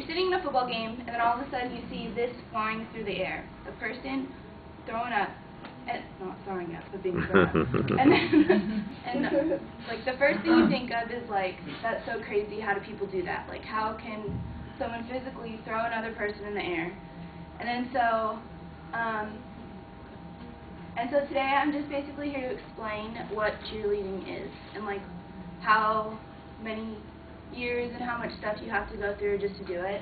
you're sitting in a football game, and then all of a sudden you see this flying through the air. The person throwing up, and not throwing up, but being thrown up. And like the first thing you think of is like, that's so crazy. How do people do that? Like, how can someone physically throw another person in the air? And then so today I'm just basically here to explain what cheerleading is and like how many years and how much stuff you have to go through just to do it.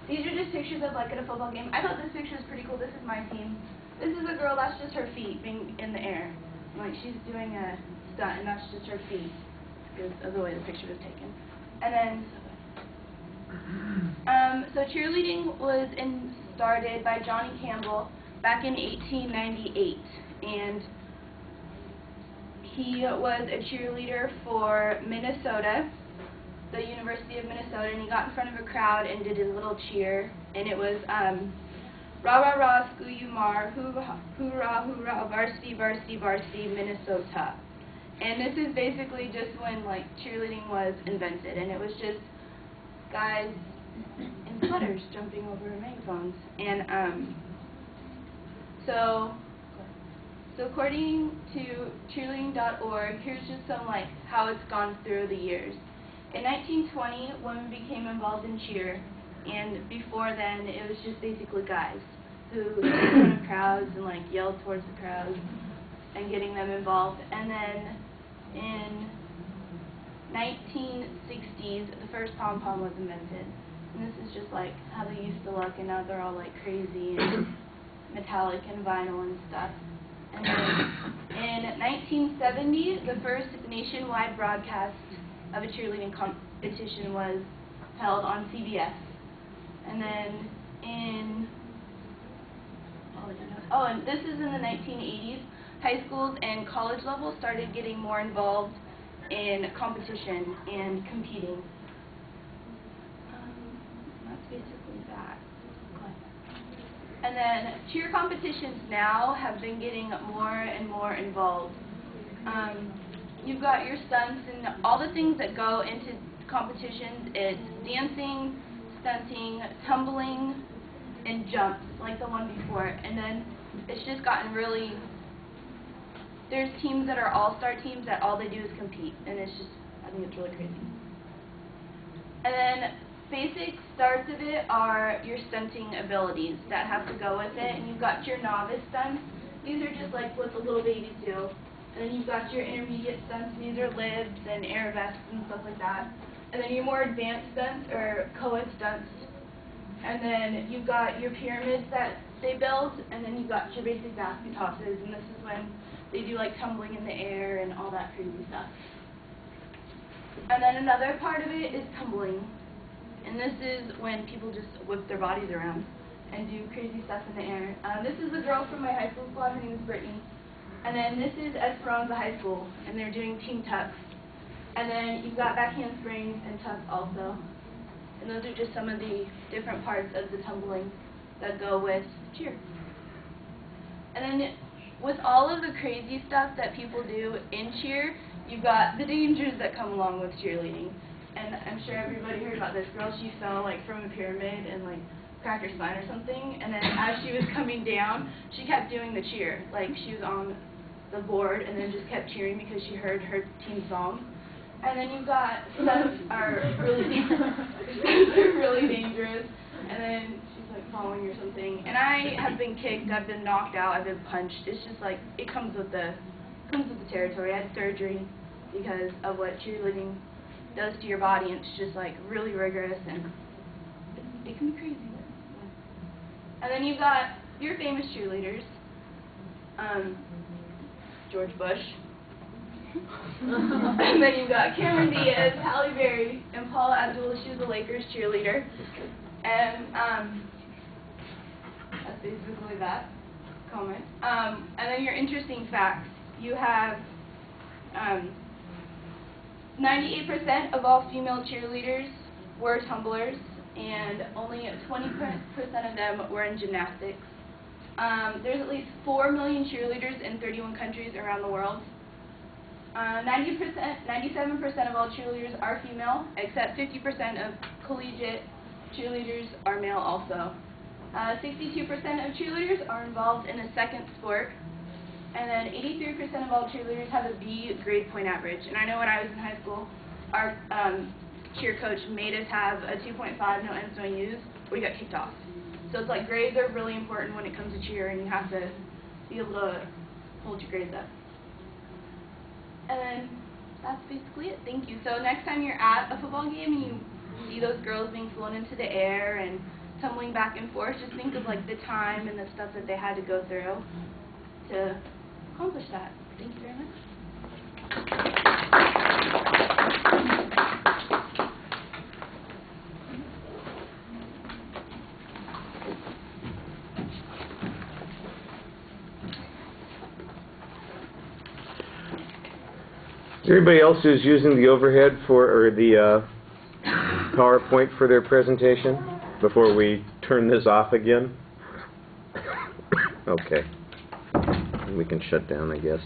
These are just pictures of like at a football game. I thought this picture was pretty cool. This is my team. This is a girl, that's just her feet being in the air. Like she's doing a stunt and that's just her feet because of the way the picture was taken. And then, so cheerleading was started by Johnny Campbell back in 1898. And he was a cheerleader for Minnesota, the University of Minnesota, and he got in front of a crowd and did his little cheer, and it was rah rah rah screw you mar, hoorah hoorah varsity varsity varsity Minnesota. And this is basically just when like cheerleading was invented, and it was just guys in sweaters jumping over megaphones. And so according to cheerleading.org, here's just some like how it's gone through the years. In 1920, women became involved in cheer, and before then, it was just basically guys who stood in front of crowds and like yelled towards the crowds and getting them involved. And then in 1960s, the first pom-pom was invented. And this is just like how they used to look, and now they're all like crazy and metallic and vinyl and stuff. And then in 1970, the first nationwide broadcast of a cheerleading competition was held on CBS. And then and this is in the 1980s, high schools and college levels started getting more involved in competition and competing. That's basically that. And then cheer competitions now have been getting more and more involved. You've got your stunts and all the things that go into competitions. It's dancing, stunting, tumbling, and jumps, like the one before. And then it's just gotten really, there's teams that are all-star teams that all they do is compete. And it's just, I think it's really crazy. And then basic starts of it are your stunting abilities that have to go with it. And you've got your novice stunts. These are just like what the little babies do. And then you've got your intermediate stunts. These are libs and air vests and stuff like that. And then your more advanced stunts are co-ed stunts. And then you've got your pyramids that they build. And then you've got your basic basket tosses. And this is when they do like tumbling in the air and all that crazy stuff. And then another part of it is tumbling. And this is when people just whip their bodies around and do crazy stuff in the air. This is a girl from my high school squad. Her name is Brittany. And then this is Esperanza High School, and they're doing team tucks. And then you've got back handsprings and tucks also. And those are just some of the different parts of the tumbling that go with cheer. And then with all of the crazy stuff that people do in cheer, you've got the dangers that come along with cheerleading. And I'm sure everybody heard about this girl. She fell like from a pyramid and like cracked her spine or something. And then as she was coming down, she kept doing the cheer. Like she was on the board and then just kept cheering because she heard her team song. And then you've got stunts are really really dangerous. And then she's like falling or something. And I have been kicked, I've been knocked out, I've been punched. It's just like it comes with the territory. I had surgery because of what cheerleading does to your body, and it's just like really rigorous and it can be crazy. And then you've got your famous cheerleaders. George Bush. And then you've got Cameron Diaz, Halle Berry, and Paula Abdul. She was a Lakers cheerleader. And that's basically that comment. And then your interesting facts. You have 98% of all female cheerleaders were tumblers, and only 20% of them were in gymnastics. There's at least 4 million cheerleaders in 31 countries around the world. 97% of all cheerleaders are female, except 50% of collegiate cheerleaders are male also. 62% of cheerleaders are involved in a second sport, and then 83% of all cheerleaders have a B grade point average. And I know when I was in high school, our cheer coach made us have a 2.5 no N's, no U's, or we got kicked off. So it's like grades are really important when it comes to cheer, and you have to be able to hold your grades up. And then that's basically it. Thank you. So next time you're at a football game and you see those girls being flown into the air and tumbling back and forth, just think of like the time and the stuff that they had to go through to accomplish that. Thank you very much. Is there anybody else who's using the overhead or the PowerPoint for their presentation before we turn this off again? Okay. We can shut down, I guess.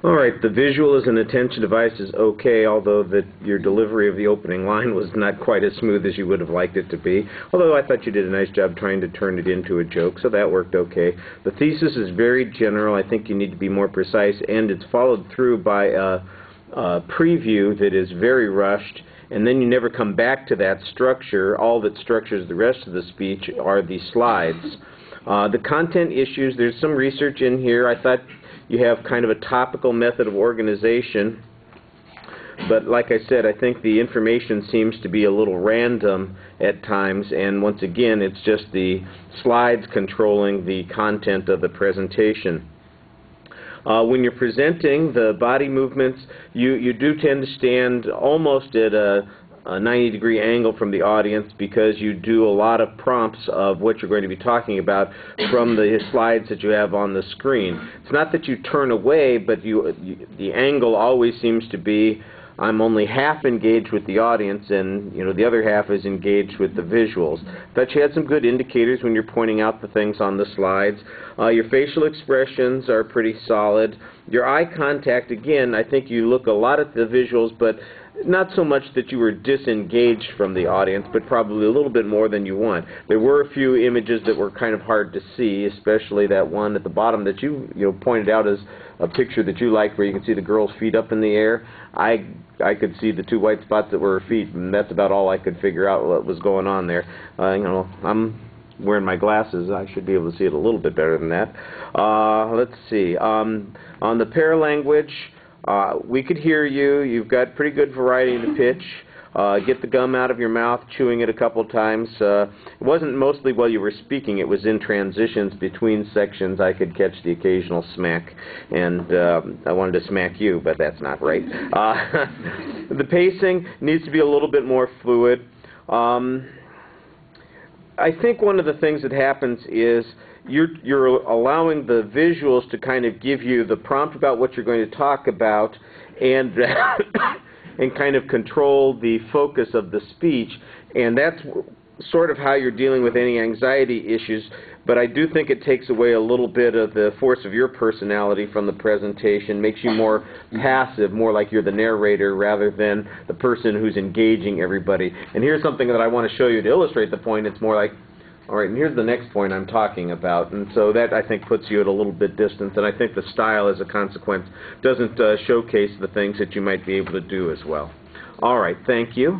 All right, the visual as an attention device is okay, although your delivery of the opening line was not quite as smooth as you would have liked it to be. Although I thought you did a nice job trying to turn it into a joke, so that worked okay. The thesis is very general. I think you need to be more precise, and it's followed through by a preview that is very rushed, and then you never come back to that structure. All that structures the rest of the speech are the slides. The content issues, there's some research in here. I thought you have kind of a topical method of organization, but like I said, I think the information seems to be a little random at times, and once again, it's just the slides controlling the content of the presentation. When you're presenting the body movements, you do tend to stand almost at a 90-degree angle from the audience, because you do a lot of prompts of what you're going to be talking about from the slides that you have on the screen. It's not that you turn away, but the angle always seems to be, I'm only half engaged with the audience, and the other half is engaged with the visuals. But you had some good indicators when you're pointing out the things on the slides. Your facial expressions are pretty solid. Your eye contact, again, I think you look a lot at the visuals, but not so much that you were disengaged from the audience, but probably a little bit more than you want. There were a few images that were kind of hard to see, especially that one at the bottom that you pointed out as a picture that you liked, where you can see the girl's feet up in the air. I could see the two white spots that were her feet, and that's about all I could figure out what was going on there. I'm wearing my glasses. I should be able to see it a little bit better than that. Let's see. On the paralanguage, we could hear you. You've got pretty good variety in the pitch. Get the gum out of your mouth, chewing it a couple times. It wasn't mostly while you were speaking. It was in transitions between sections. I could catch the occasional smack, and I wanted to smack you, but that's not right. The pacing needs to be a little bit more fluid. I think one of the things that happens is you're allowing the visuals to kind of give you the prompt about what you're going to talk about, and and kind of control the focus of the speech, and that's sort of how you're dealing with any anxiety issues. But I do think it takes away a little bit of the force of your personality from the presentation, makes you more passive, more like you're the narrator rather than the person who's engaging everybody. And here's something that I want to show you to illustrate the point. It's more like, all right, and here's the next point I'm talking about. And so that, I think, puts you at a little bit distance. And I think the style, as a consequence, doesn't showcase the things that you might be able to do as well. All right, thank you.